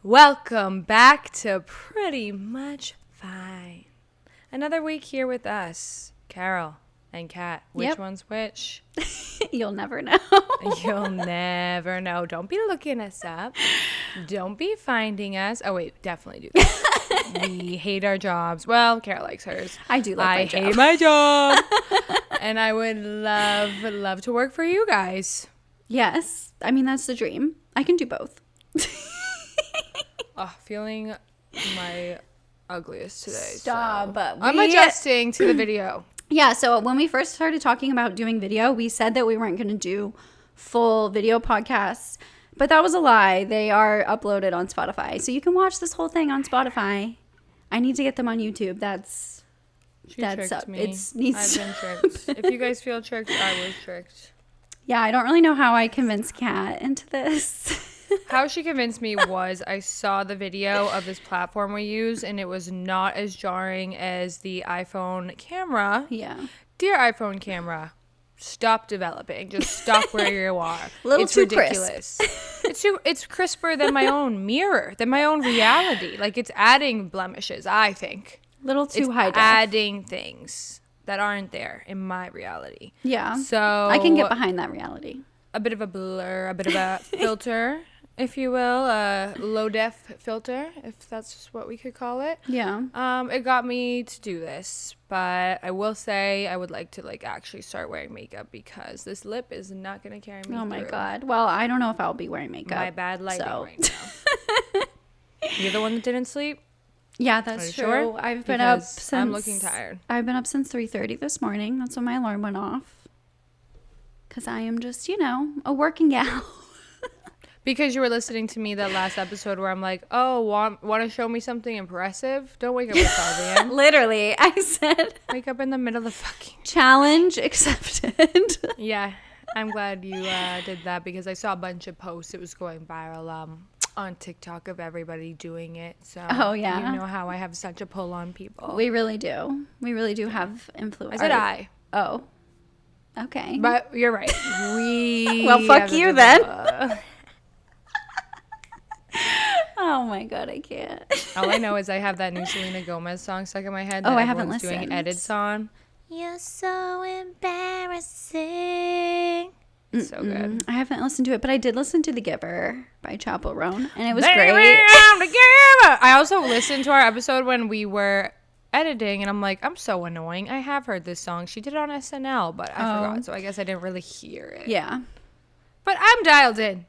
Welcome back to Pretty Much Fine. Another week here with us, Carol and Kat. Which one's which? You'll never know. You'll never know. Don't be looking us up. Don't be finding us. Oh, wait, definitely do that. We hate our jobs. Well, Carol likes hers. I do like my job. I hate my job. And I would love to work for you guys. Yes. I mean, that's the dream. I can do both. Feeling my ugliest today. Stop. So I'm adjusting to the video. Yeah, so when we first started talking about doing video, we said that we weren't going to do full video podcasts. But that was a lie. They are uploaded on Spotify. So you can watch this whole thing on Spotify. I need to get them on YouTube. She tricked me. It needs I've been tricked. If you guys feel tricked, I was tricked. Yeah, I don't really know how I convinced Kat into this. How she convinced me was I saw the video of this platform we use, and it was not as jarring as the iPhone camera. Yeah. Dear iPhone camera, stop developing. Just stop where you are. It's too ridiculous. It's crisper than my own mirror, than my own reality. Like, it's adding blemishes, I think. Little too high def. Adding things that aren't there in my reality. Yeah. So I can get behind that reality. A bit of a blur, a bit of a filter, if you will, a low def filter, if that's what we could call it. Yeah. It got me to do this, but I will say I would like to actually start wearing makeup because this lip is not going to carry me Oh my through. God. Well, I don't know if I'll be wearing makeup. My bad lighting right now. You're the one that didn't sleep? Yeah, that's true. Sure? I've been up since I'm looking tired. I've been up since 3:30 this morning. That's when my alarm went off. Cuz I am just, a working gal. Because you were listening to me that last episode where I'm like, oh, want to show me something impressive? Don't wake up at 5 a.m. Literally, I said. Wake up in the middle of the fucking... Challenge accepted. Yeah, I'm glad you did that because I saw a bunch of posts. It was going viral on TikTok of everybody doing it. So oh, yeah. You know how I have such a pull on people. We really do. We really do have influence. I said I. Oh. Okay. But you're right. Well, fuck you then. Oh my God, I can't. All I know is I have that new Selena Gomez song stuck in my head. Oh, that I haven't everyone's listened. Doing edits on. You're so embarrassing. So good. I haven't listened to it, but I did listen to The Giver by Chappell Roan, and it was Baby, great. I'm the giver. I also listened to our episode when we were editing, and I'm like, I'm so annoying. I have heard this song. She did it on SNL, but I forgot, so I guess I didn't really hear it. Yeah. But I'm dialed in.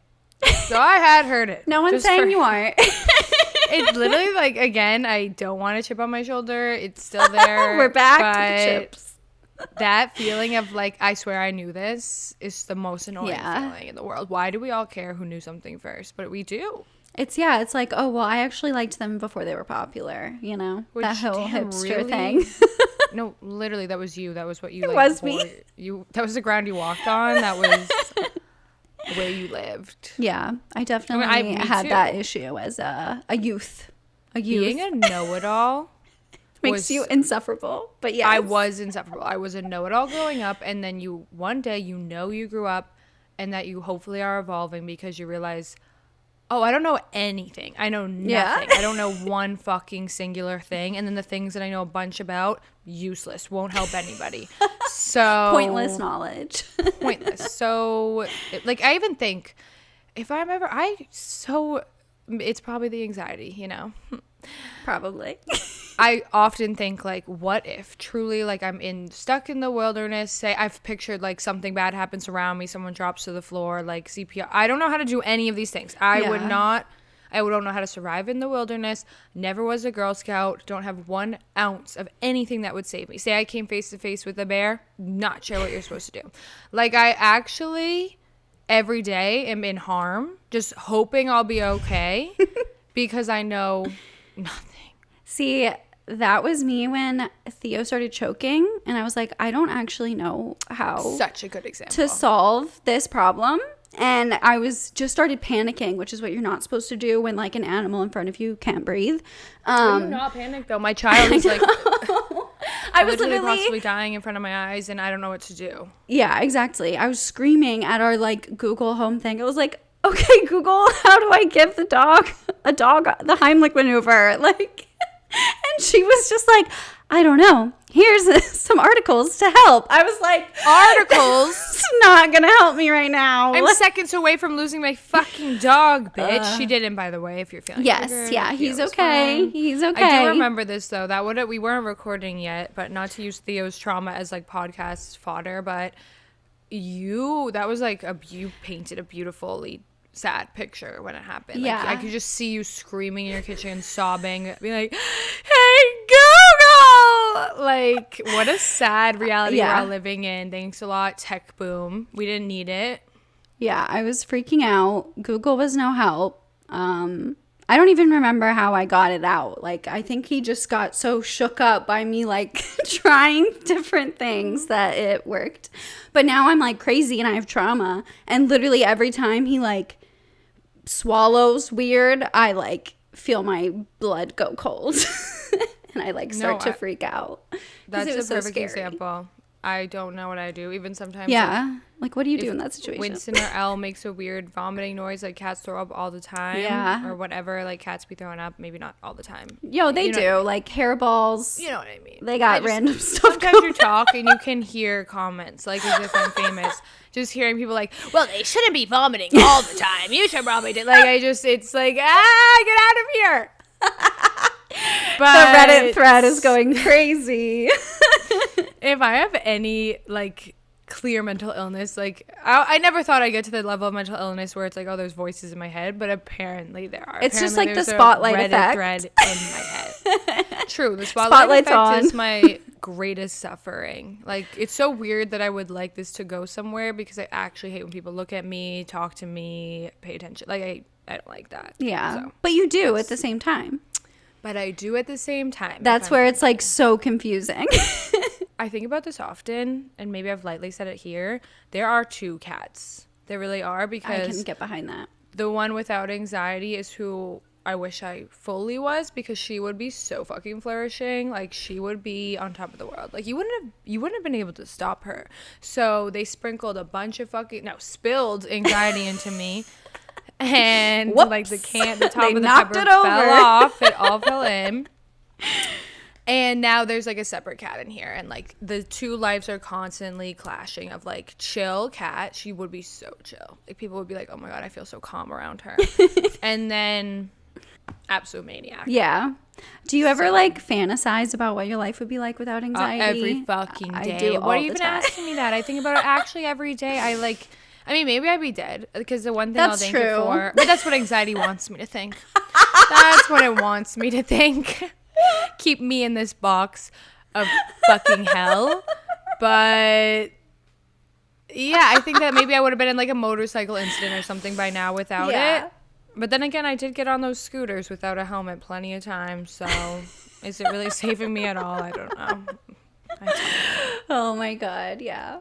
So I had heard it. No one's saying you aren't. It's literally again, I don't want a chip on my shoulder. It's still there. We're back to the chips. That feeling of I swear I knew this is the most annoying feeling in the world. Why do we all care who knew something first? But we do. It's like, oh, well, I actually liked them before they were popular, Which, that whole hipster really? thing. No, literally, that was you. That was what you It was me. That was the ground you walked on. That was where you lived. Yeah, I definitely had that issue as a youth. Being a know-it-all makes you insufferable. But yeah, I was insufferable. I was a know-it-all growing up, and then one day you grew up, and that you hopefully are evolving because you realize, oh, I don't know anything. I know nothing. Yeah. I don't know one fucking singular thing, and then the things that I know a bunch about, useless, won't help anybody. So pointless knowledge. Pointless. So I even think if I'm ever it's probably the anxiety, Probably. I often think what if truly I'm stuck in the wilderness, say I've pictured something bad happens around me, someone drops to the floor, CPR. I don't know how to do any of these things. I don't know how to survive in the wilderness. Never was a Girl Scout. Don't have 1 ounce of anything that would save me. Say I came face to face with a bear. Not sure what you're supposed to do. I actually every day am in harm, just hoping I'll be okay because I know nothing. See, that was me when Theo started choking, and I was like, I don't actually know how Such a good example. to solve this problem. And I was just started panicking, which is what you're not supposed to do when an animal in front of you can't breathe. Do not panic though. My child is I was literally literally possibly dying in front of my eyes, and I don't know what to do. Yeah, exactly. I was screaming at our Google Home thing. I was like, okay, Google, how do I give the dog a dog the Heimlich maneuver. Like, and she was just like, I don't know. Here's some articles to help. I was like, articles? It's not going to help me right now. I'm seconds away from losing my fucking dog, bitch. She didn't, by the way, if you're feeling triggered. Yeah, he's okay. He's okay. I do remember this, though. We weren't recording yet, but not to use Theo's trauma as, like, podcast fodder, but that was, like, you painted a beautifully sad picture when it happened. Like, yeah. I could just see you screaming in your kitchen, sobbing, being like, hey, Google! Like, what a sad reality we're all living in. Thanks a lot, tech boom. We didn't need it. Yeah, I was freaking out. Google was no help. I don't even remember how I got it out. Like, I think he just got so shook up by me, like, trying different things that it worked. But now I'm, like, crazy and I have trauma. And literally every time he, like, swallows weird, I, like, feel my blood go cold. And I, like, start to freak out. That's a perfect example. I don't know what I do. Even sometimes. Yeah. Like, what do you do in that situation? Winston or Elle makes a weird vomiting noise. Like, cats throw up all the time. Yeah. Or whatever. Like, cats be throwing up. Maybe not all the time. Yo, they do. Like, hairballs. You know what I mean. They got random stuff. Sometimes you talk and you can hear comments. Like, as if I'm famous. Just hearing people like, well, they shouldn't be vomiting all the time. You should probably do. Like, it's like, get out of here. But the Reddit thread is going crazy. If I have any, like, clear mental illness, like, I never thought I'd get to the level of mental illness where it's like, oh, there's voices in my head, but apparently there are. It's just like the spotlight effect. Thread in my head. True, the spotlight effect is my greatest suffering. Like, it's so weird that I would like this to go somewhere because I actually hate when people look at me, talk to me, pay attention. Like, I don't like that. Yeah, so. But you do at the same time. But I do at the same time. That's where it's, like, so confusing. I think about this often, and maybe I've lightly said it here. There are two cats. There really are, because I can get behind that. The one without anxiety is who I wish I fully was, because she would be so fucking flourishing. Like, she would be on top of the world. Like, you wouldn't have been able to stop her. So they sprinkled a bunch of spilled anxiety into me. And whoops. Like the top of the pepper fell off. It all fell in. And now there's like a separate cat in here, and like the two lives are constantly clashing. Of like, chill cat, she would be so chill. Like, people would be like, oh my god, I feel so calm around her. And then absolute maniac. Yeah. Do you ever like fantasize about what your life would be like without anxiety? Every fucking day. I do. What are you even asking me that? I think about it actually every day. I mean, maybe I'd be dead, because the one thing I'll thank it for. But that's what anxiety wants me to think. That's what it wants me to think. Keep me in this box of fucking hell. But yeah, I think that maybe I would have been in like a motorcycle incident or something by now without it. But then again, I did get on those scooters without a helmet plenty of times. So is it really saving me at all? I don't know. Oh my god, yeah.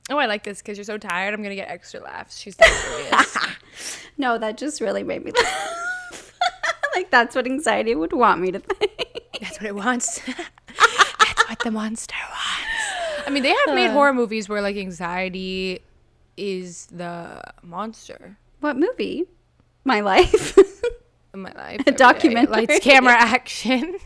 Oh, I like this because you're so tired. I'm going to get extra laughs. She's delirious. No, that just really made me laugh. Like, that's what anxiety would want me to think. That's what it wants. That's what the monster wants. I mean, they have made horror movies where, like, anxiety is the monster. What movie? My Life. My Life. A documentary. Lights, camera, action.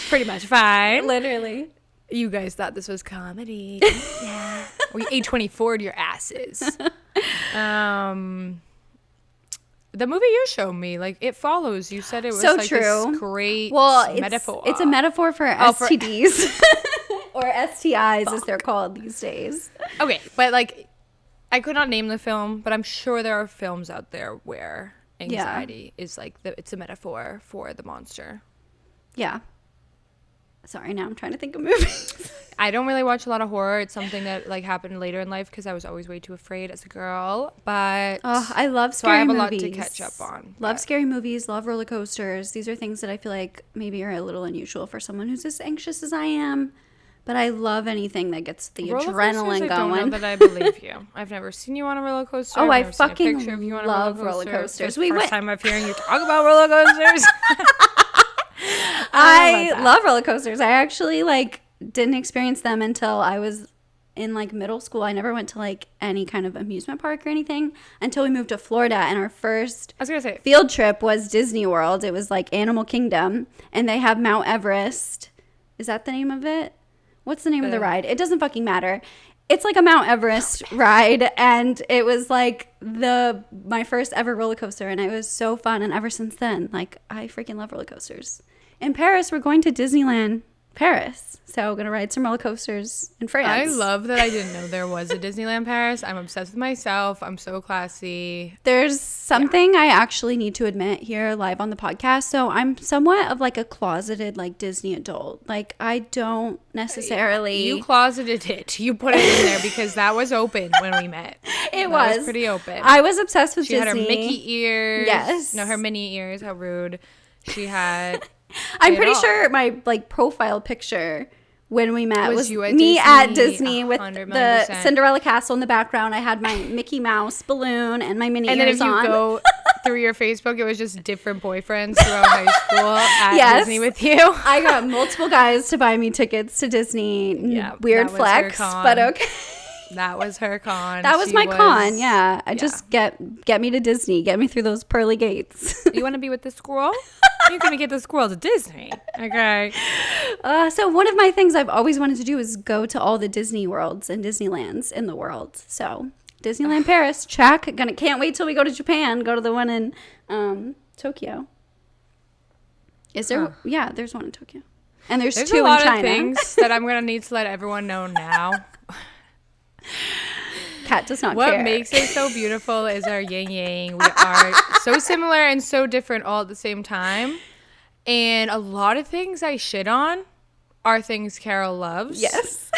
Pretty much fine. Literally. You guys thought this was comedy. Yeah. We A24'd your asses. The movie you showed me, like, It Follows. You said it was so like true. This great metaphor. It's a metaphor for STDs. Or STIs, as they're called these days. Okay, but like, I could not name the film, but I'm sure there are films out there where anxiety is like, it's a metaphor for the monster. Yeah. Sorry, now I'm trying to think of movies. I don't really watch a lot of horror. It's something that like happened later in life because I was always way too afraid as a girl. But I love scary movies. So I have a lot to catch up on. Love scary movies. Love roller coasters. These are things that I feel like maybe are a little unusual for someone who's as anxious as I am. But I love anything that gets the adrenaline going. I don't know that I believe you. I've never seen you on a roller coaster. Oh, I fucking love roller coasters. First time I'm hearing you talk about roller coasters. I love roller coasters. I actually didn't experience them until I was in like middle school, I never went to like any kind of amusement park or anything until we moved to Florida. And our first field trip was Disney World. It was like Animal Kingdom, and they have Mount Everest. Is that the name of it? What's the name of the ride? It doesn't fucking matter. It's like a Mount Everest ride, and it was like my first ever roller coaster, and it was so fun. And ever since then, like, I freaking love roller coasters. In Paris, we're going to Disneyland Paris, so we're gonna ride some roller coasters in France. I love that I didn't know there was a Disneyland Paris. I'm obsessed with myself. I'm so classy. There's something I actually need to admit here live on the podcast. So I'm somewhat of like a closeted like Disney adult. Like, I don't necessarily. You closeted it. You put it in there because that was open when we met. It was pretty open. I was obsessed with Disney. She had her Mickey ears. Yes. No, her Minnie ears. How rude. She had. I'm pretty sure my like profile picture when we met was you at me Disney, at Disney with 100%. the Cinderella castle in the background. I had my Mickey Mouse balloon and my Minnie ears on. And then if you go through your Facebook, it was just different boyfriends throughout high school at Disney with you. I got multiple guys to buy me tickets to Disney. Yeah, weird flex, but okay. That was her con. That was my con. Yeah, just get me to Disney. Get me through those pearly gates. You want to be with the squirrel? You're gonna get the squirrel to Disney. Okay. So one of my things I've always wanted to do is go to all the Disney worlds and Disneylands in the world. So Disneyland Paris, check. Can't wait till we go to Japan. Go to the one in Tokyo. Is there? Oh. Yeah, there's one in Tokyo, and there's two in China. There's a lot of things that I'm gonna need to let everyone know now. Kat does not care. What makes it so beautiful is our yin yang. We are so similar and so different all at the same time. And a lot of things I shit on are things Carol loves. Yes.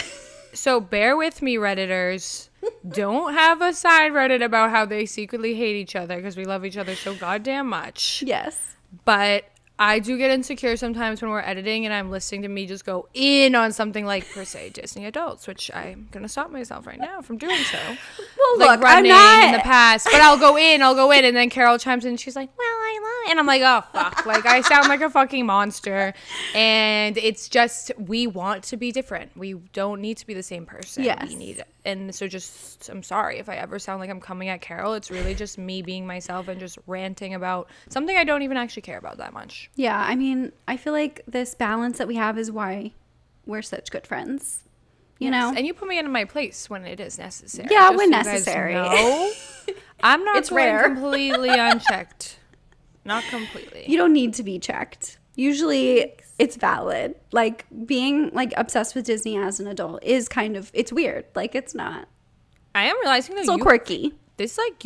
So bear with me, Redditors. Don't have a side Reddit about how they secretly hate each other because we love each other so goddamn much. Yes. But I do get insecure sometimes when we're editing and I'm listening to me just go in on something like, per se, Disney adults, which I'm going to stop myself right now from doing so. Well, like, look, running I'm not... in the past. But I'll go in. And then Carol chimes in and she's like, well, I love it. And I'm like, oh, fuck. Like, I sound like a fucking monster. And it's just, we want to be different. We don't need to be the same person. Yes. We need it. And so just, I'm sorry if I ever sound like I'm coming at Carol. It's really just me being myself and just ranting about something I don't even actually care about that much. Yeah, I mean, I feel like this balance that we have is why we're such good friends. You know? And you put me in my place when it is necessary. Yeah, just when so necessary. I'm not it's going rare. completely unchecked. Not completely. You don't need to be checked. Usually it's valid. Like, being like obsessed with Disney as an adult is kind of, it's weird. Like, it's not. I am realizing that it's a little quirky. This, like,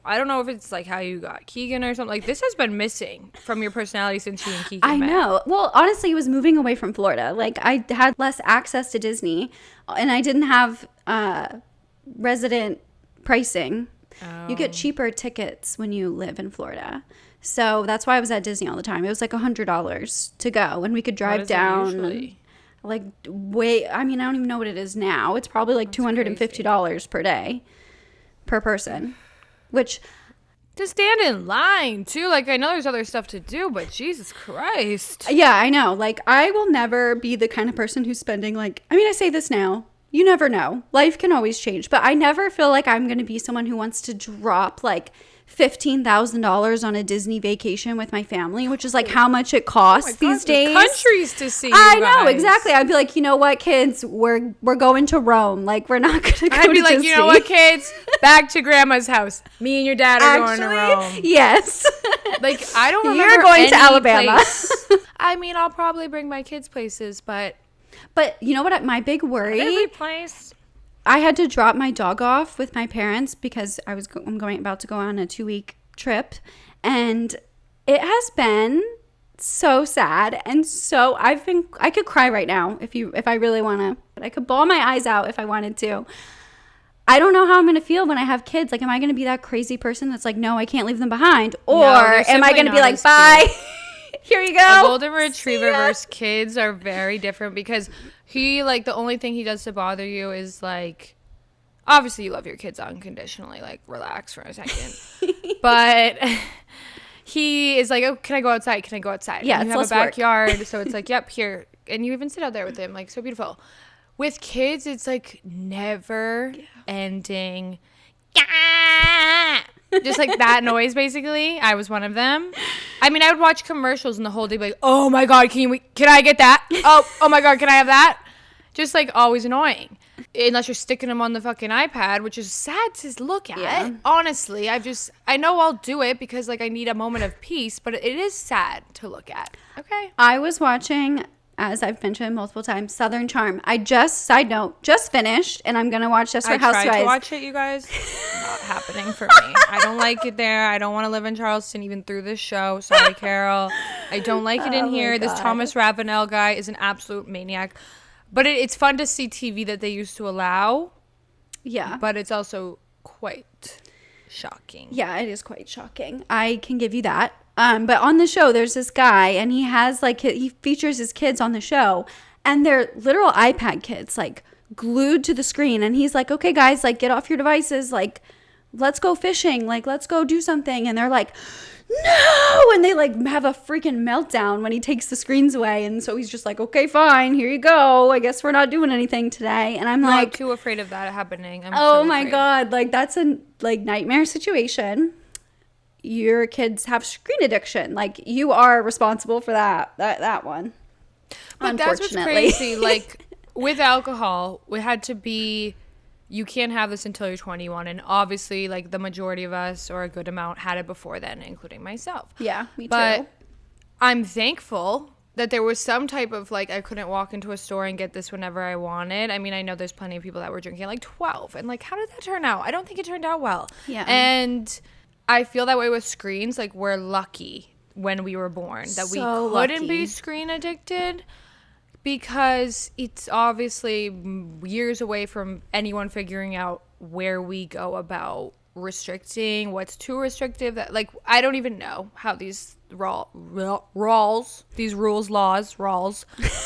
I don't know if it's like how you got Keegan or something. Like, this has been missing from your personality since you and Keegan met. I know. Well, honestly, it was moving away from Florida. Like, I had less access to Disney, and I didn't have resident pricing. Oh. You get cheaper tickets when you live in Florida. So that's why I was at Disney all the time. It was like $100 to go, and we could drive down. Like, I mean, I don't even know what it is now. It's probably like $250 per day, per person, which to stand in line too. Like, I know there's other stuff to do, but Jesus Christ. Yeah, I know. Like, I will never be the kind of person who's spending like, I mean, I say this now. You never know. Life can always change, but I never feel like I'm going to be someone who wants to drop like $15,000 on a Disney vacation with my family, which is like how much it costs these days. Countries to see. I know, exactly. I'd be like, you know what, kids, we're going to Rome. Like, we're not going to go. I'd be like, Disney. you know what, kids, back to grandma's house. Me and your dad are going to Rome. Yes. Like, I don't remember. You're going to Alabama. I mean, I'll probably bring my kids places, but you know what? My big worry. Every place. I had to drop my dog off with my parents because I'm about to go on a 2-week trip, and it has been so sad, and so I could cry right now if I really want to. But I could bawl my eyes out if I wanted to. I don't know how I'm going to feel when I have kids. Like, am I going to be that crazy person that's like, no, I can't leave them behind, or am I going to be like, bye? Here you go. A golden retriever versus kids are very different because he, like, the only thing he does to bother you is, like, obviously you love your kids unconditionally, like, relax for a second. But he is like, oh, can I go outside? Yeah, and you have a backyard, so it's like, yep, here. And you even sit out there with him, like, so beautiful. with kids, it's like never ending. Just like that noise, basically. I was one of them. I mean, I would watch commercials and the whole day be like, oh my God, can I get that? Oh my God, can I have that? Just like always annoying. Unless you're sticking them on the fucking iPad, which is sad to look at. Yeah. Honestly, I know I'll do it because like I need a moment of peace, but it is sad to look at. Okay. I was watching, as I've mentioned multiple times, Southern Charm. Side note, just finished, and I'm going to watch Desperate Housewives. I tried to watch it, you guys. Not happening for me. I don't like it there. I don't want to live in Charleston even through this show. Sorry, Carol. I don't like it in here. This Thomas Ravenel guy is an absolute maniac. But it's fun to see TV that they used to allow. Yeah. But it's also quite shocking. Yeah, it is quite shocking. I can give you that. But on the show, there's this guy, and he has like he features his kids on the show, and they're literal iPad kids, like glued to the screen. And he's like, "Okay, guys, like get off your devices, like let's go fishing, like let's go do something." And they're like, "No!" And they like have a freaking meltdown when he takes the screens away. And so he's just like, "Okay, fine, here you go. I guess we're not doing anything today." And I'm like, I'm too afraid of that happening. Oh my God, like that's a like nightmare situation. Your kids have screen addiction. Like you are responsible for that one. But that's what's crazy. Like with alcohol, it had to be, you can't have this until you're 21. And obviously like the majority of us, or a good amount, had it before then, including myself. Yeah, me too. But I'm thankful that there was some type of like, I couldn't walk into a store and get this whenever I wanted. I mean, I know there's plenty of people that were drinking at like 12. And like, how did that turn out? I don't think it turned out well. Yeah. And I feel that way with screens. Like we're lucky when we were born that we couldn't be screen addicted, because it's obviously years away from anyone figuring out where we go about restricting, what's too restrictive. That like I don't even know how these laws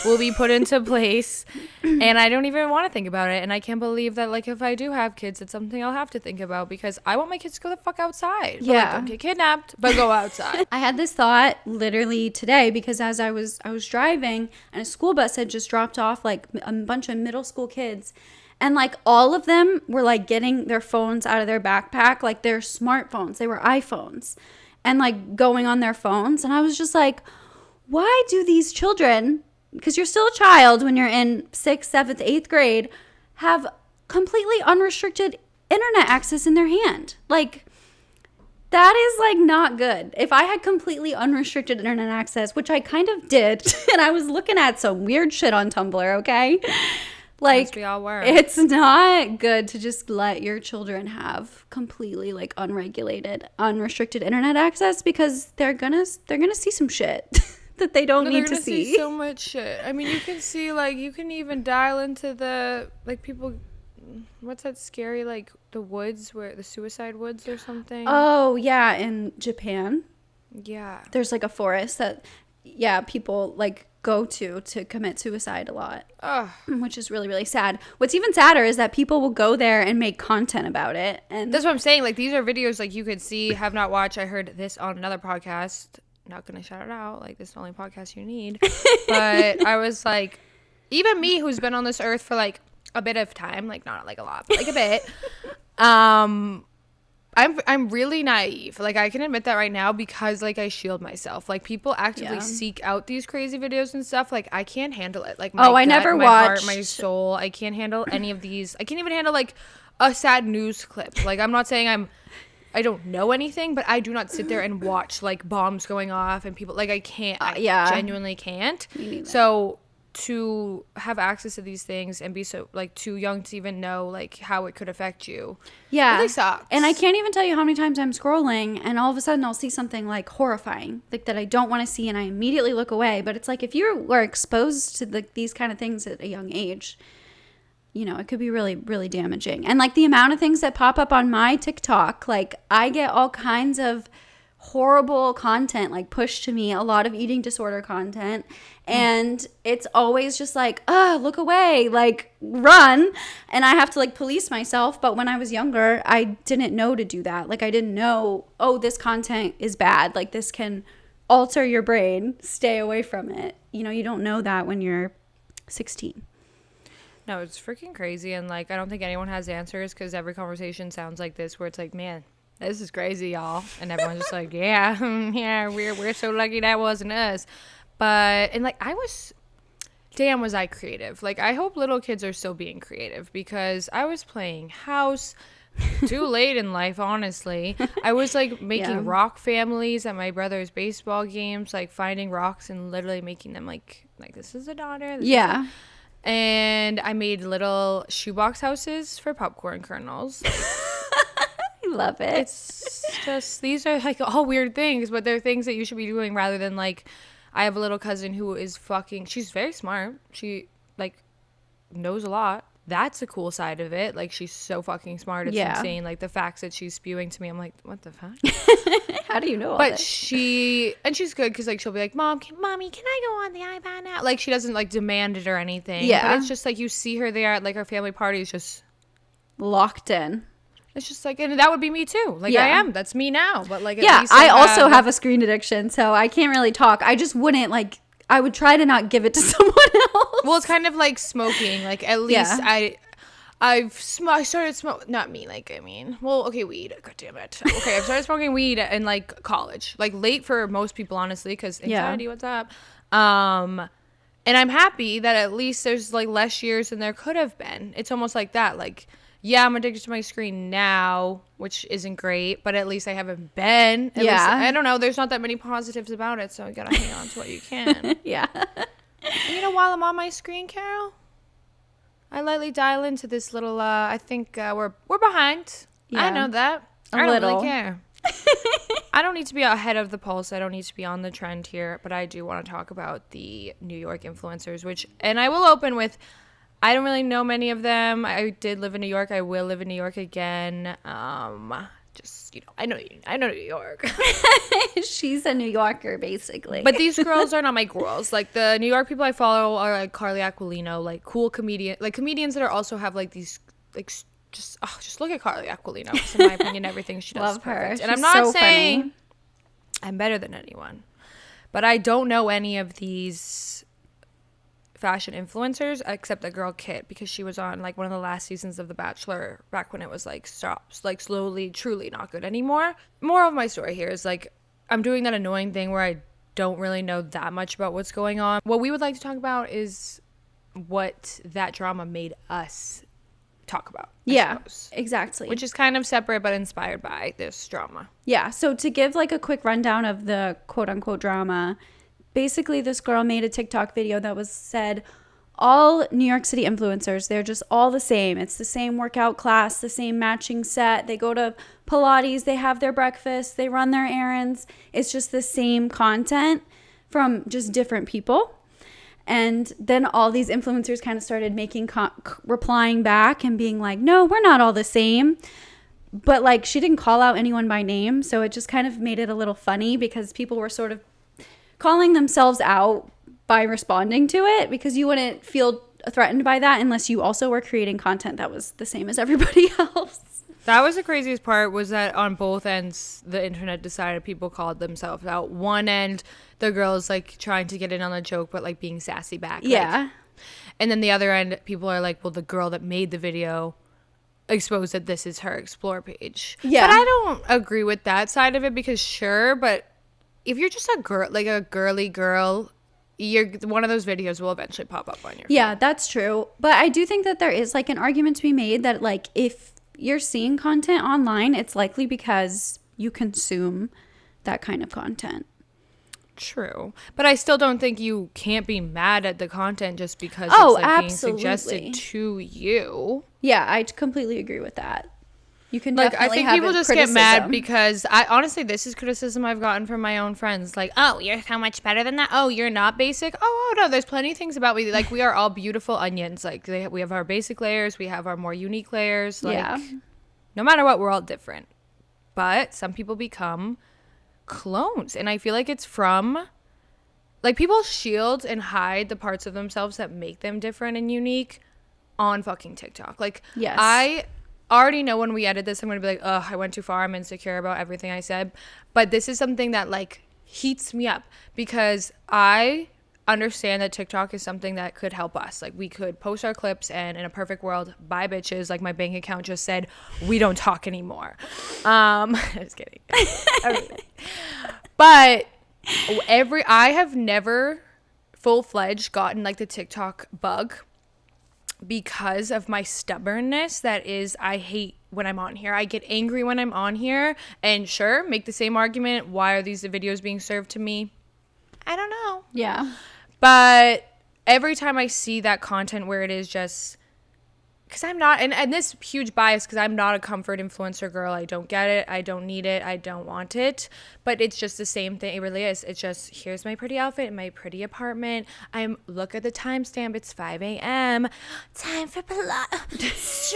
will be put into place, and I don't even want to think about it. And I can't believe that like if I do have kids, it's something I'll have to think about, because I want my kids to go the fuck outside. Yeah, like, don't get kidnapped, but go outside. I had this thought literally today, because as I was driving, and a school bus had just dropped off like a bunch of middle school kids. And, like, all of them were, like, getting their phones out of their backpack, like, their smartphones. They were iPhones. And, like, going on their phones. And I was just like, why do these children, because you're still a child when you're in 6th, 7th, 8th grade, have completely unrestricted internet access in their hand? Like, that is, like, not good. If I had completely unrestricted internet access, which I kind of did, and I was looking at some weird shit on Tumblr, okay? Like, we all were. It's not good to just let your children have completely like unregulated, unrestricted internet access, because they're gonna see some shit that they don't need to see. So much shit. I mean, you can see like you can even dial into the like people. What's that scary like the woods where the suicide woods or something? Oh yeah, in Japan. Yeah. There's like a forest that people like go to commit suicide a lot. Ugh. Which is really, really sad. What's even sadder is that people will go there and make content about it. And that's what I'm saying. Like, these are videos like you could see, have not watched. I heard this on another podcast. Not gonna shout it out. Like, this is the only podcast you need. But I was like, even me, who's been on this earth for like a bit of time, like not like a lot, but like a bit. I'm really naive. Like, I can admit that right now, because like I shield myself. Like, people actively seek out these crazy videos and stuff. Like, I can't handle it. Like, my gut, I never my watched. Heart, my soul. I can't handle any of these. I can't even handle like a sad news clip. Like, I'm not saying I don't know anything, but I do not sit there and watch like bombs going off and people. Like, I can't. I genuinely can't. So to have access to these things and be so like too young to even know like how it could affect you, really sucks. And I can't even tell you how many times I'm scrolling and all of a sudden I'll see something like horrifying, like that I don't want to see, and I immediately look away. But it's like, if you were exposed to these kind of things at a young age, you know, it could be really, really damaging. And like the amount of things that pop up on my TikTok, like I get all kinds of horrible content like pushed to me, a lot of eating disorder content, and it's always just like, look away, like run, and I have to like police myself. But when I was younger, I didn't know to do that. Like, I didn't know, this content is bad, like this can alter your brain, stay away from it. You know, you don't know that when you're 16. No, it's freaking crazy. And like, I don't think anyone has answers because every conversation sounds like this, where it's like, man, this is crazy, y'all. And everyone's just like, yeah, yeah, we're so lucky that wasn't us. But, and like, damn, was I creative. Like, I hope little kids are still being creative, because I was playing house too late in life, honestly. I was like making rock families at my brother's baseball games, like finding rocks and literally making them like this is a daughter. And I made little shoebox houses for popcorn kernels. I love it. It's just, these are like all weird things, but they're things that you should be doing rather than like, I have a little cousin who is she's very smart. She like knows a lot. That's a cool side of it. Like, she's so fucking smart. It's insane. Like, the facts that she's spewing to me, I'm like, what the fuck? How do you know all But this? she's good, because like, she'll be like, Mommy, can I go on the iPad now? Like, she doesn't like demand it or anything. Yeah. But it's just like, you see her there at like our family parties, just locked in. It's just like, and that would be me too. Like, I am. That's me now. But like, at least I also have a screen addiction, so I can't really talk. I just wouldn't like. I would try to not give it to someone else. Well, it's kind of like smoking. Like, at least I started smoking. Not me. Like, I mean, well, okay, weed. God damn it. Okay, I've started smoking weed in like college. Like, late for most people, honestly, because anxiety. What's up? And I'm happy that at least there's like less years than there could have been. It's almost like that. Like, yeah, I'm addicted to my screen now, which isn't great, but at least I haven't been. At least, I don't know. There's not that many positives about it, so you gotta hang on to what you can. Yeah. You know, while I'm on my screen, Carol, I lightly dial into this little. I think we're behind. Yeah. I know that. I don't really care. I don't need to be ahead of the pulse. I don't need to be on the trend here, but I do want to talk about the New York influencers, and I will open with. I don't really know many of them. I did live in New York. I will live in New York again. Just, you know, I know New York. She's a New Yorker, basically. But these girls are not my girls. Like, the New York people I follow are like Carly Aquilino, like cool comedians that are also have like these, like, just look at Carly Aquilino. 'Cause in my opinion, everything she does Love is perfect. her. And I'm She's not so saying funny. I'm better than anyone, but I don't know any of these fashion influencers except the girl Kit, because she was on like one of the last seasons of The Bachelor back when it was like stops, like slowly, truly not good anymore. More of my story here is like, I'm doing that annoying thing where I don't really know that much about what's going on. What we would like to talk about is what that drama made us talk about. I suppose. Exactly. Which is kind of separate but inspired by this drama. Yeah. So to give like a quick rundown of the quote unquote drama, basically this girl made a TikTok video that was said, all New York City influencers, they're just all the same. It's the same workout class, the same matching set. They go to Pilates, they have their breakfast, they run their errands. It's just the same content from just different people. And then all these influencers kind of started making replying back and being like, no, we're not all the same. But like, she didn't call out anyone by name. So it just kind of made it a little funny, because people were sort of calling themselves out by responding to it, because you wouldn't feel threatened by that unless you also were creating content that was the same as everybody else. That was the craziest part, was that on both ends, the internet decided people called themselves out. One end, the girl's like trying to get in on a joke, but like being sassy back. Yeah. Like, and then the other end, people are like, well, the girl that made the video exposed that this is her Explore page. Yeah. But I don't agree with that side of it, because sure, but if you're just a girl, like a girly girl, one of those videos will eventually pop up on your phone. That's true. But I do think that there is like an argument to be made that like, if you're seeing content online, it's likely because you consume that kind of content. True. But I still don't think you can't be mad at the content just because it's like absolutely. being suggested to you. Yeah, I completely agree with that. You can like, definitely I think have people just criticism. get mad because honestly, this is criticism I've gotten from my own friends. Like, oh, you're so much better than that. Oh, you're not basic. Oh no, there's plenty of things about me. Like, we are all beautiful onions. Like, we have our basic layers. We have our more unique layers. Like, no matter what, we're all different. But some people become clones. And I feel like it's from, like, people shield and hide the parts of themselves that make them different and unique on fucking TikTok. Like, yes. I already know when we edit this, I'm going to be like, ugh, I went too far. I'm insecure about everything I said. But this is something that, like, heats me up because I understand that TikTok is something that could help us. Like, we could post our clips, and in a perfect world, bye bitches, like my bank account just said, we don't talk anymore. Just kidding. But I have never full-fledged gotten like the TikTok bug because of my stubbornness. That is, I hate when I'm on here. I get angry when I'm on here, and sure, make the same argument. Why are these videos being served to me? I don't know. Yeah. But every time I see that content where it is just, because I'm not, and this huge bias, because I'm not a comfort influencer girl. I don't get it. I don't need it. I don't want it. But it's just the same thing. It really is. It's just, here's my pretty outfit in my pretty apartment. Look at the timestamp. It's 5 a.m. Time for Pilates.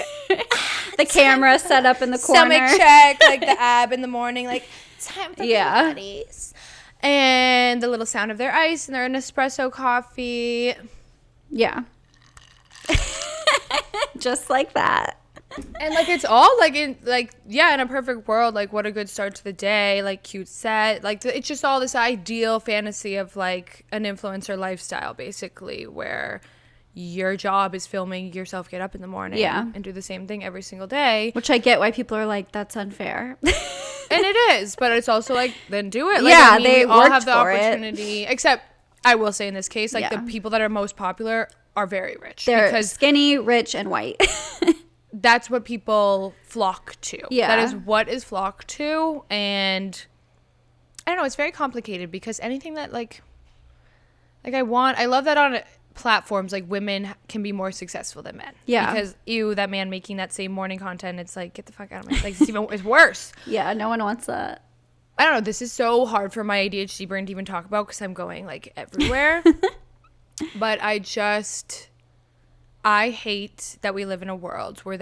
The camera set up in the corner. Stomach check, like the ab in the morning. Like, time for Pilates. And the little sound of their ice and their Nespresso coffee. Yeah. Just like that. And like, it's all like in a perfect world, like what a good start to the day, like cute set, like it's just all this ideal fantasy of like an influencer lifestyle, basically, where your job is filming yourself get up in the morning and do the same thing every single day. Which I get why people are like, that's unfair. And it is, but it's also like, then do it. Like, we all have the opportunity. Except, I will say in this case, like the people that are most popular are very rich. They're skinny, rich, and white. That's what people flock to. Yeah. That is what is flocked to. And I don't know, it's very complicated, because anything that like I love that on platforms, like, women can be more successful than men. Yeah. Because, that man making that same morning content, it's like, get the fuck out of my, like, it's worse. Yeah, no one wants that. I don't know, this is so hard for my ADHD brain to even talk about, because I'm going like everywhere. But I hate that we live in a world where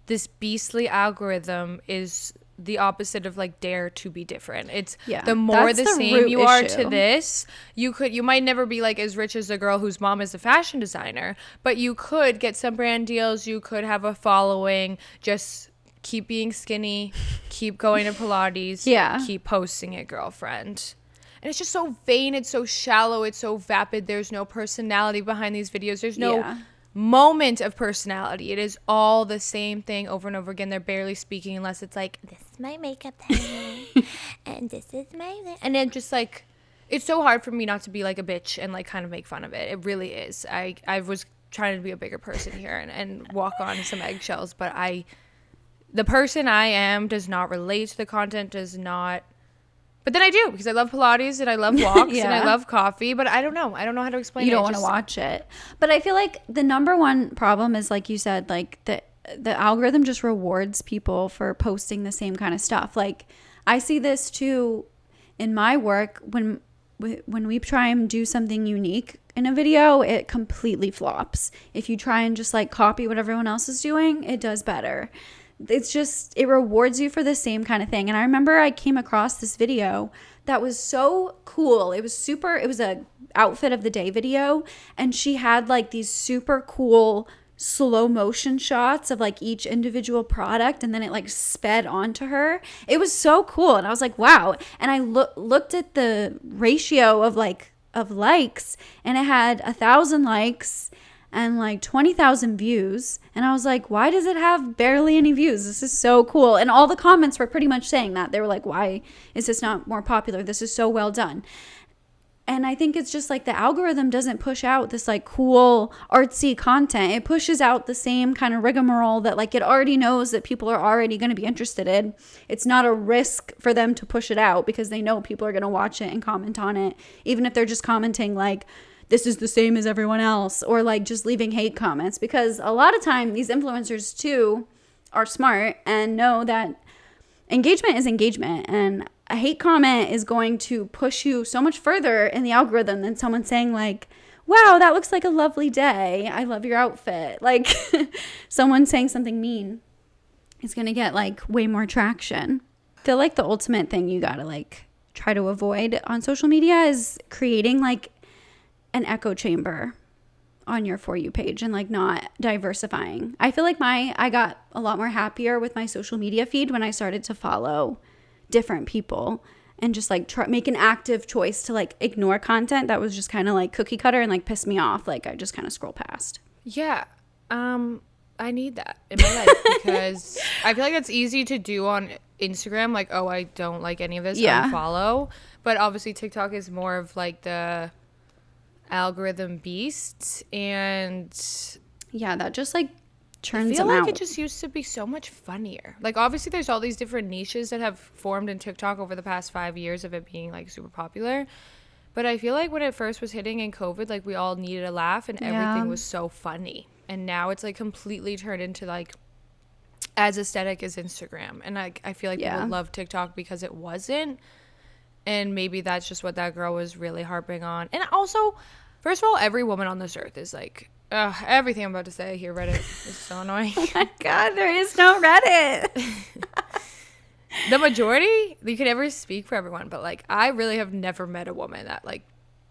this beastly algorithm is the opposite of like dare to be different. It's the more the same you are to this, you might never be like as rich as a girl whose mom is a fashion designer, but you could get some brand deals, you could have a following, just keep being skinny, keep going to Pilates, keep posting it, girlfriend. And it's just so vain, it's so shallow, it's so vapid. There's no personality behind these videos. There's no moment of personality. It is all the same thing over and over again. They're barely speaking, unless it's like, this is my makeup palette and this is my, and then just like, it's so hard for me not to be like a bitch and like kind of make fun of it. It really is. I was trying to be a bigger person here and walk on some eggshells, but the person I am does not relate to the content, does not. But then I do, because I love Pilates and I love walks and I love coffee, but I don't know. I don't know how to explain it. You don't want to watch it. But I feel like the number one problem is, like you said, like the algorithm just rewards people for posting the same kind of stuff. Like, I see this too in my work. When we try and do something unique in a video, it completely flops. If you try and just like copy what everyone else is doing, it does better. It's just, it rewards you for the same kind of thing. And I remember I came across this video that was so cool. It was a outfit of the day video, and she had like these super cool slow motion shots of like each individual product, and then it like sped onto her. It was so cool, and I was like, wow. And I looked at the ratio of likes, and it had 1,000 likes and like 20,000 views. And I was like, why does it have barely any views? This is so cool. And all the comments were pretty much saying that. They were like, why is this not more popular? This is so well done. And I think it's just like the algorithm doesn't push out this like cool artsy content. It pushes out the same kind of rigmarole that like it already knows that people are already going to be interested in. It's not a risk for them to push it out, because they know people are going to watch it and comment on it, even if they're just commenting like, this is the same as everyone else, or like just leaving hate comments. Because a lot of time these influencers too are smart and know that engagement is engagement, and a hate comment is going to push you so much further in the algorithm than someone saying like, wow, that looks like a lovely day, I love your outfit. Like, someone saying something mean is going to get like way more traction. I feel like the ultimate thing you gotta like try to avoid on social media is creating like an echo chamber on your For You page and like not diversifying. I feel like I got a lot more happier with my social media feed when I started to follow different people and just like make an active choice to like ignore content that was just kind of like cookie cutter and like piss me off. Like I just kind of scroll past. Yeah. I need that in my life because I feel like it's easy to do on Instagram. Like, oh, I don't like any of this. Yeah. Unfollow. But obviously TikTok is more of like the algorithm beast. And yeah, that just like turns I feel them like out. it just used to be so much funnier. Like, obviously there's all these different niches that have formed in TikTok over the past 5 years of it being like super popular. But I feel like when it first was hitting in COVID, like we all needed a laugh and everything was so funny. And now it's like completely turned into like as aesthetic as Instagram. And I feel like people love TikTok because it wasn't. And maybe that's just what that girl was really harping on. And also, first of all, every woman on this earth is like, everything I'm about to say here, Reddit is so annoying. Oh my God, there is no Reddit. The majority, you can never speak for everyone, but like I really have never met a woman that like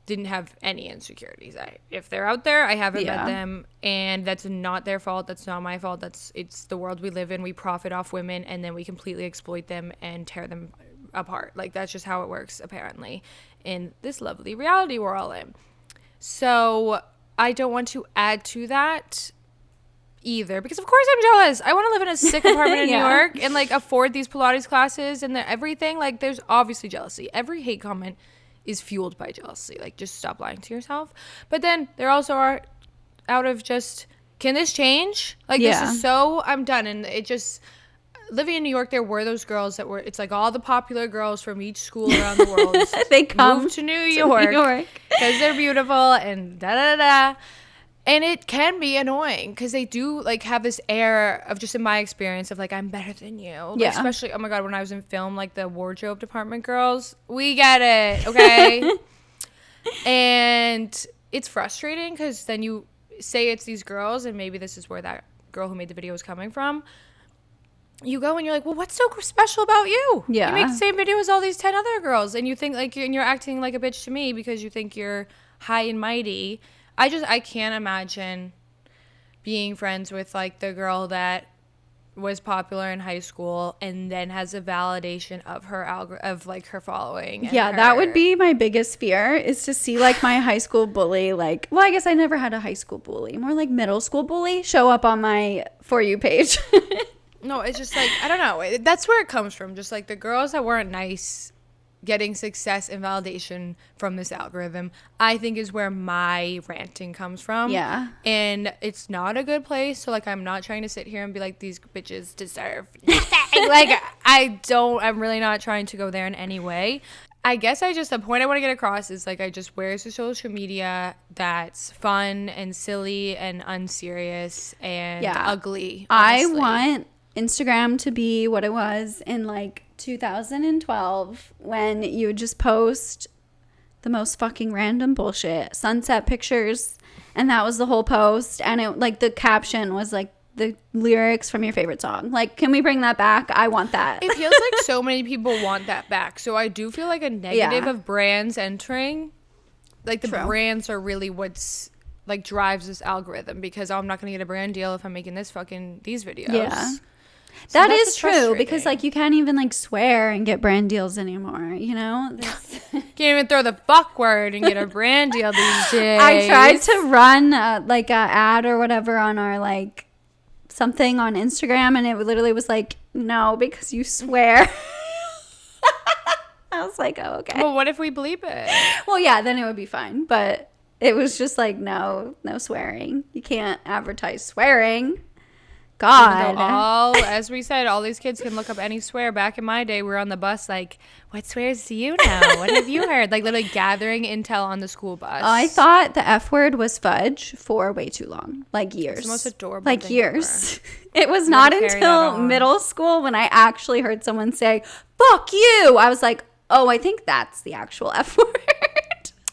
didn't have any insecurities. If they're out there, I haven't met them, and that's not their fault. That's not my fault. It's the world we live in. We profit off women, and then we completely exploit them and tear them apart. Like that's just how it works, apparently, in this lovely reality we're all in. So I don't want to add to that either, because of course I'm jealous. I want to live in a sick apartment in New York and like afford these Pilates classes and everything. Like there's obviously jealousy. Every hate comment is fueled by jealousy. Like just stop lying to yourself. But then there also are out of just, can this change? Like this is so, I'm done. And it just, living in New York, there were those girls that were, it's like all the popular girls from each school around the world they come move to New York because they're beautiful and da-da-da-da. And it can be annoying because they do like have this air of, just in my experience, of like, I'm better than you. Like, especially, oh my God, when I was in film, like the wardrobe department girls, we get it, okay? And it's frustrating because then you say it's these girls, and maybe this is where that girl who made the video is coming from. You go and you're like, well, what's so special about you? Yeah. You make the same video as all these 10 other girls, and you think like, and you're acting like a bitch to me because you think you're high and mighty. I can't imagine being friends with like the girl that was popular in high school and then has a validation of her of like her following. Yeah, that would be my biggest fear, is to see like my high school bully, like, well, I guess I never had a high school bully, more like middle school bully, show up on my For You page. No, it's just like, I don't know. That's where it comes from. Just like the girls that weren't nice getting success and validation from this algorithm, I think is where my ranting comes from. Yeah. And it's not a good place. So like, I'm not trying to sit here and be like, these bitches deserve nothing. Like, I'm really not trying to go there in any way. I guess the point I want to get across is like, I just wear the social media that's fun and silly and unserious and ugly. Honestly. I want Instagram to be what it was in like 2012, when you would just post the most fucking random bullshit, sunset pictures, and that was the whole post, and it like the caption was like the lyrics from your favorite song. Like, can we bring that back? I want that. It feels like so many people want that back. So I do feel like a negative of brands entering, like the brands are really what's like drives this algorithm, because I'm not going to get a brand deal if I'm making these videos. Yeah. So that is true, because like you can't even like swear and get brand deals anymore, you know? Can't even throw the fuck word and get a brand deal these days. I tried to run like a ad or whatever on our like something on Instagram, and it literally was like, no, because you swear. I was like, oh, okay. Well, what if we bleep it? Well, yeah, then it would be fine. But it was just like, no swearing. You can't advertise swearing. God. As we said, all these kids can look up any swear. Back in my day, we were on the bus like, what swears do you know? What have you heard? Like literally gathering intel on the school bus. I thought the F word was fudge for way too long. Like years. It's the most adorable like thing years. It was not until middle school when I actually heard someone say, fuck you. I was like, oh, I think that's the actual F word.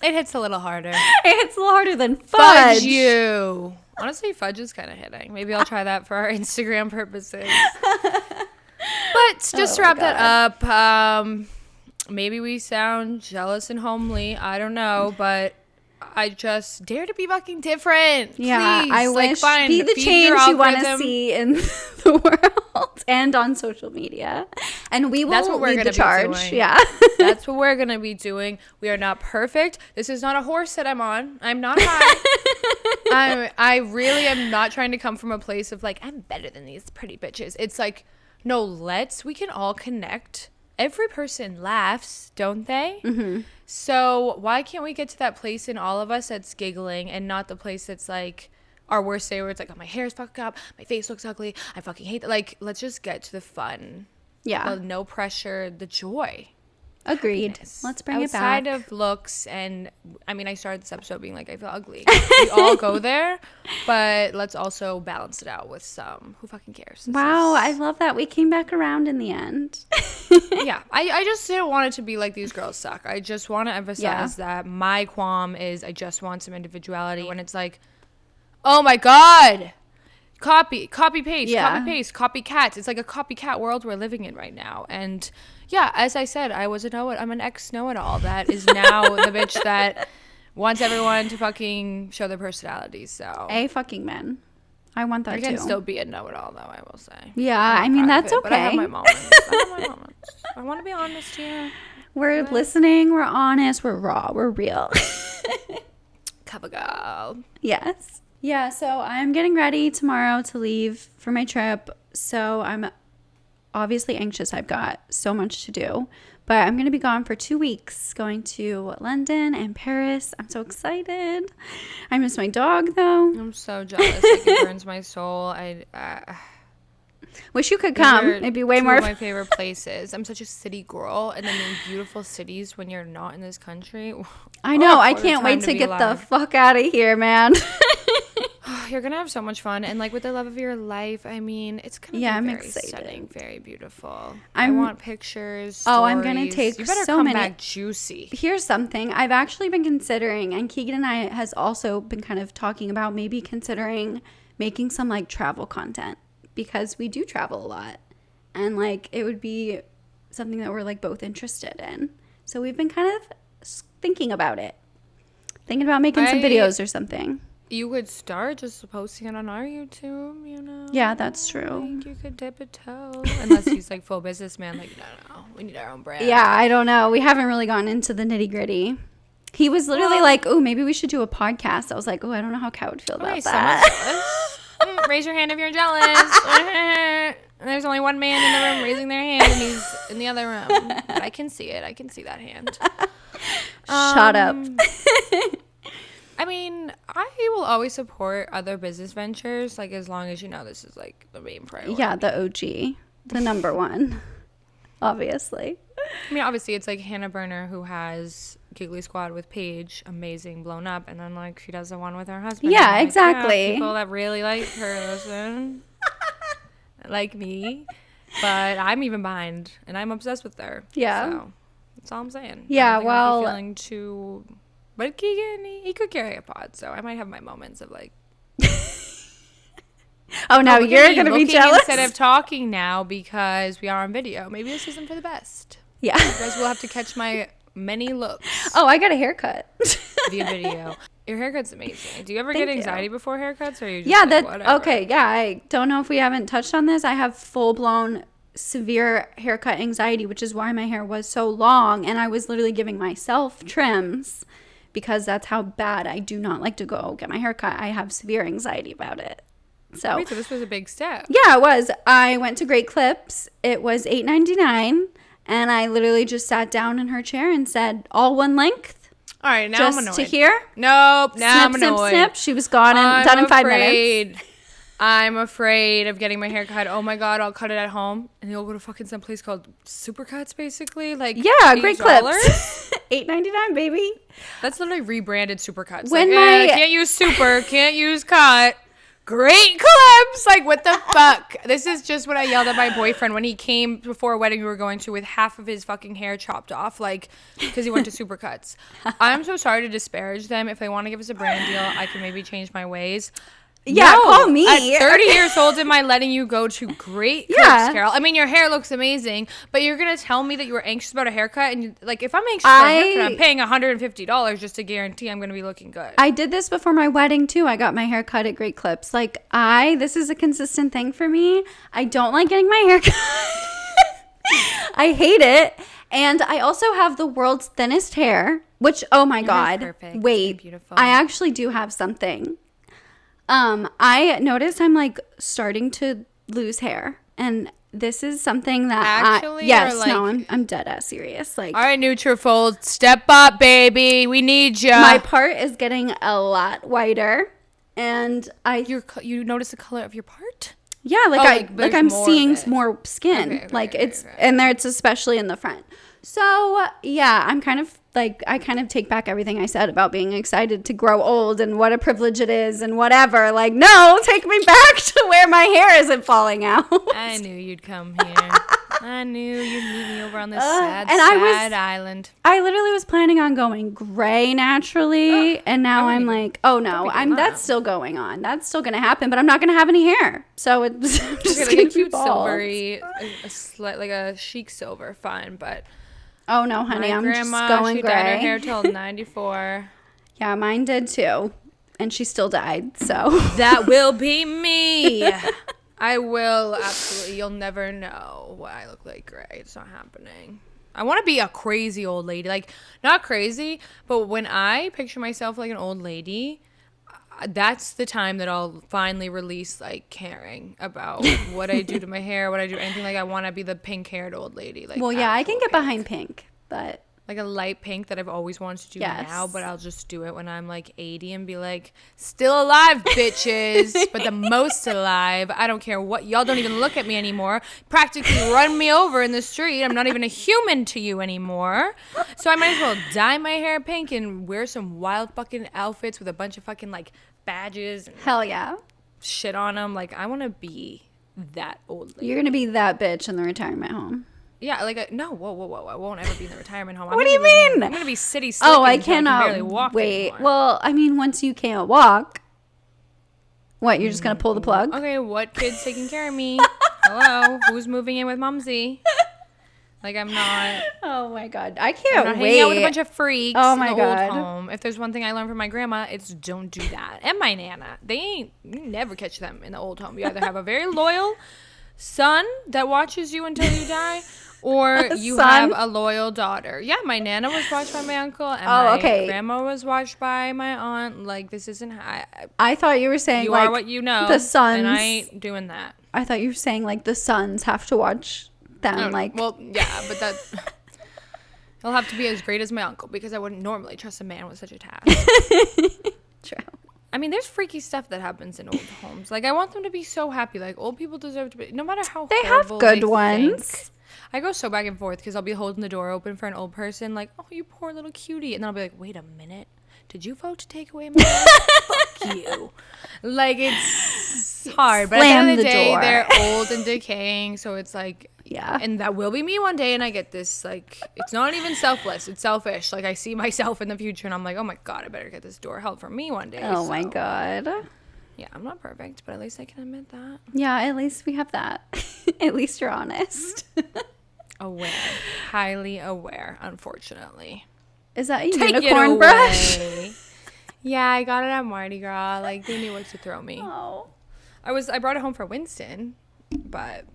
It hits a little harder. It hits a little harder than fudge. You. Honestly, fudge is kind of hitting. Maybe I'll try that for our Instagram purposes. But just to wrap that up, maybe we sound jealous and homely. I don't know, but I just dare to be fucking different. Yeah, please. I wish be the change you want to see in the world. world and on social media. And we will That's what we're lead gonna the charge. be doing. Yeah. That's what we're going to be doing. We are not perfect. This is not a horse that I'm on. I'm not high. I really am not trying to come from a place of like, I'm better than these pretty bitches. It's like, no, we can all connect. Every person laughs, don't they? Mm-hmm. So why can't we get to that place in all of us that's giggling and not the place that's like our worst day where it's like, oh, my hair's fucked up, my face looks ugly, I fucking hate that. Like, let's just get to the fun. Yeah. The no pressure, the joy. Agreed. Happiness. Let's bring it back. Outside of looks, and I mean, I started this episode being like, I feel ugly. We all go there, but let's also balance it out with some who fucking cares. Wow, I love that. We came back around in the end. Yeah, I just didn't want it to be like these girls suck. I just want to emphasize that my qualm is I just want some individuality. When it's like, oh my God. Copy paste, copycats. It's like a copycat world we're living in right now. And yeah, as I said, I'm an ex know-it-all that is now the bitch that wants everyone to fucking show their personalities. So fucking men. I want that too. I can still be a know-it-all though, I will say. Yeah, I mean, that's okay. But I have my moments. I want to be honest here. We're listening, we're honest, we're raw, we're real. Cover girl. Yes. Yeah, so I'm getting ready tomorrow to leave for my trip. So I'm obviously anxious. I've got so much to do. But I'm going to be gone for 2 weeks, going to London and Paris. I'm so excited. I miss my dog, though. I'm so jealous. Like, it burns my soul. Wish you could come. It'd be way more. Two of my favorite places. I'm such a city girl, and then in beautiful cities when you're not in this country. I know. I can't wait to get the fuck out of here, man. You're gonna have so much fun, and like with the love of your life, I mean, it's gonna be I'm very excited. stunning, very beautiful. I want pictures. Oh, I'm gonna take you better so come many. back juicy. Here's something I've actually been considering, and Keegan and I has also been kind of talking about maybe considering making some like travel content, because we do travel a lot, and like it would be something that we're like both interested in. So we've been kind of thinking about making some videos or something. You could start just posting it on our YouTube, you know? Yeah, that's true. Like, you could dip a toe. Unless he's like full businessman, like, no, we need our own brand. Yeah, I don't know. We haven't really gone into the nitty gritty. He was literally like, oh, maybe we should do a podcast. I was like, oh, I don't know how Kat would feel about that. Raise your hand if you're jealous. There's only one man in the room raising their hand, and he's in the other room. But I can see it. I can see that hand. Shut up. I mean, I will always support other business ventures, like as long as you know this is like the main priority. Yeah, the OG, the number one, obviously. I mean, obviously, it's like Hannah Berner, who has Giggly Squad with Paige, amazing, blown up, and then like she does the one with her husband. Yeah, like, exactly. Yeah, people that really like her listen, like me, but I'm even behind, and I'm obsessed with her. Yeah, so that's all I'm saying. Yeah, I'm feeling too. But Keegan, he could carry a pod, so I might have my moments of like. Oh, now you're going to be jealous? Instead of talking now because we are on video. Maybe this isn't for the best. Yeah. You guys will have to catch my many looks. Oh, I got a haircut. Via video. Your haircut's amazing. Do you ever get anxiety before haircuts, or are you just whatever? Okay, yeah, I don't know if we haven't touched on this. I have full-blown severe haircut anxiety, which is why my hair was so long, and I was literally giving myself trims because that's how bad I do not like to go get my haircut. I have severe anxiety about it. So wait, so this was a big step. Yeah, it was. I went to Great Clips. It was $8.99, and I literally just sat down in her chair and said, all one length. All right, now just I'm annoyed. to here. Nope, now snip, I'm annoyed. Snip, snip. She was gone and done in 5 minutes. I'm afraid of getting my hair cut. Oh my God, I'll cut it at home, and you'll go to fucking some place called Supercuts, basically. Like, yeah, Great Clips. $8.99, baby. That's literally rebranded Supercuts. When like, can't use super, can't use cut. Great Clips. Like, what the fuck? This is just what I yelled at my boyfriend when he came before a wedding we were going to with half of his fucking hair chopped off, like, because he went to Supercuts. I'm so sorry to disparage them. If they want to give us a brand deal, I can maybe change my ways. Yeah, call me. At 30 years old, am I letting you go to great clips, Carol? I mean, your hair looks amazing, but you're going to tell me that you were anxious about a haircut? And, like, if I'm anxious about a haircut, I'm paying $150 just to guarantee I'm going to be looking good. I did this before my wedding, too. I got my hair cut at Great Clips. Like, this is a consistent thing for me. I don't like getting my hair cut. I hate it. And I also have the world's thinnest hair, which, oh, my God. Perfect. Wait, beautiful. I actually do have something. I noticed I'm like starting to lose hair, and this is something that I'm dead ass serious. Like, all right, Nutrafold, step up, baby. We need you. My part is getting a lot whiter, and you notice the color of your part? Yeah, like I'm seeing more skin. It's especially in the front. So yeah, I'm kind of like, I kind of take back everything I said about being excited to grow old and what a privilege it is and whatever. Like, no, take me back to where my hair isn't falling out. I knew you'd come here. I knew you'd meet me over on this sad island. I literally was planning on going gray naturally, and now I'm like, oh no, that's still going on. That's still going to happen, but I'm not going to have any hair. So it's just like a cute silvery, like a chic silver, fine, but... Oh no, honey, I'm just going she gray. Dyed her hair till 94. Yeah, mine did too, and she still died. So that will be me. I will absolutely. You'll never know what I look like gray. It's not happening. I want to be a crazy old lady, like not crazy, but when I picture myself like an old lady, that's the time that I'll finally release like caring about what I do to my hair, what I do, anything. Like I want to be the pink-haired old lady. Like, well, yeah, I can get behind pink, but like a light pink that I've always wanted to do now, but I'll just do it when I'm like 80 and be like, still alive, bitches, but the most alive. I don't care what. Y'all don't even look at me anymore. Practically run me over in the street. I'm not even a human to you anymore. So I might as well dye my hair pink and wear some wild fucking outfits with a bunch of fucking like badges and hell yeah shit on them. Like I want to be that old lady. You're gonna be that bitch in the retirement home. Yeah, like no, whoa! I won't ever be in the retirement home. What do you mean? I'm gonna be city slick. Oh, I cannot barely walk wait. Anymore. Well, I mean, once you can't walk, what? You're just gonna pull the plug? Okay, what kid's taking care of me? Hello, who's moving in with Mumsy? Like I'm not. Oh my god, I can't wait. Hanging out with a bunch of freaks. Oh my in the god. Old home. If there's one thing I learned from my grandma, it's don't do that. And my nana, you never catch them in the old home. You either have a very loyal son that watches you until you die, or you have a loyal daughter. Yeah, my nana was watched by my uncle, and my grandma was watched by my aunt. Like this isn't. I thought you were saying you like are what you know. The sons. And I ain't doing that. I thought you were saying like the sons have to watch them. Like, well, yeah, but that. He'll have to be as great as my uncle because I wouldn't normally trust a man with such a task. True. I mean, there's freaky stuff that happens in old homes. Like, I want them to be so happy. Like, old people deserve to be, no matter how they have good ones. Think. I go so back and forth because I'll be holding the door open for an old person, like, oh, you poor little cutie. And then I'll be like, wait a minute. Did you vote to take away my life? Fuck you. Like, it's hard. But at the end of the day, they're old and decaying. So it's like, yeah. And that will be me one day. And I get this, like, it's not even selfless. It's selfish. Like, I see myself in the future and I'm like, oh my God, I better get this door held for me one day. Oh my God. Yeah, I'm not perfect, but at least I can admit that. Yeah, at least we have that. At least you're honest. Aware. Highly aware, unfortunately. Is that a unicorn brush? Yeah, I got it at Mardi Gras. Like, they knew what to throw me. Oh. I brought it home for Winston, but,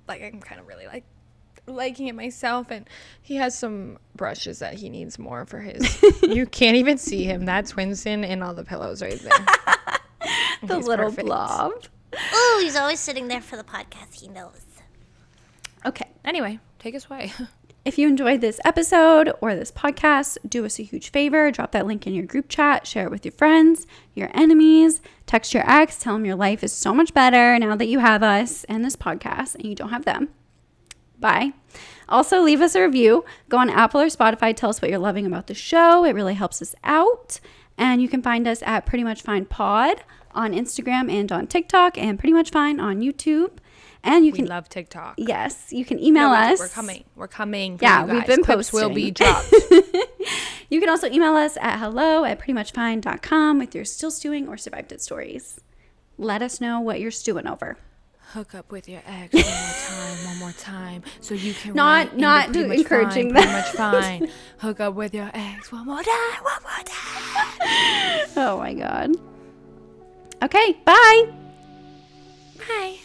like, I'm kind of really, like, liking it myself. And he has some brushes that he needs more for his. You can't even see him. That's Winston and all the pillows right there. The little blob. Oh, he's always sitting there for the podcast. He knows. Okay. Anyway, take us away. If you enjoyed this episode or this podcast, do us a huge favor. Drop that link in your group chat. Share it with your friends, your enemies. Text your ex. Tell them your life is so much better now that you have us and this podcast and you don't have them. Bye. Also, leave us a review. Go on Apple or Spotify. Tell us what you're loving about the show. It really helps us out. And you can find us at Pretty Much Fine Pod on Instagram and on TikTok, and Pretty Much Fine on YouTube. And we love TikTok. Yes, you can email us. We're coming. Yeah, you guys. we've been Clips posting. will be dropped. You can also email us at hello@prettymuchfine.com with your still stewing or survived it stories. let us know what you're stewing over. Hook up with your ex one more time, so you can Not encouraging that. Pretty much fine. Hook up with your ex one more time. Oh my God. Okay, bye. Bye.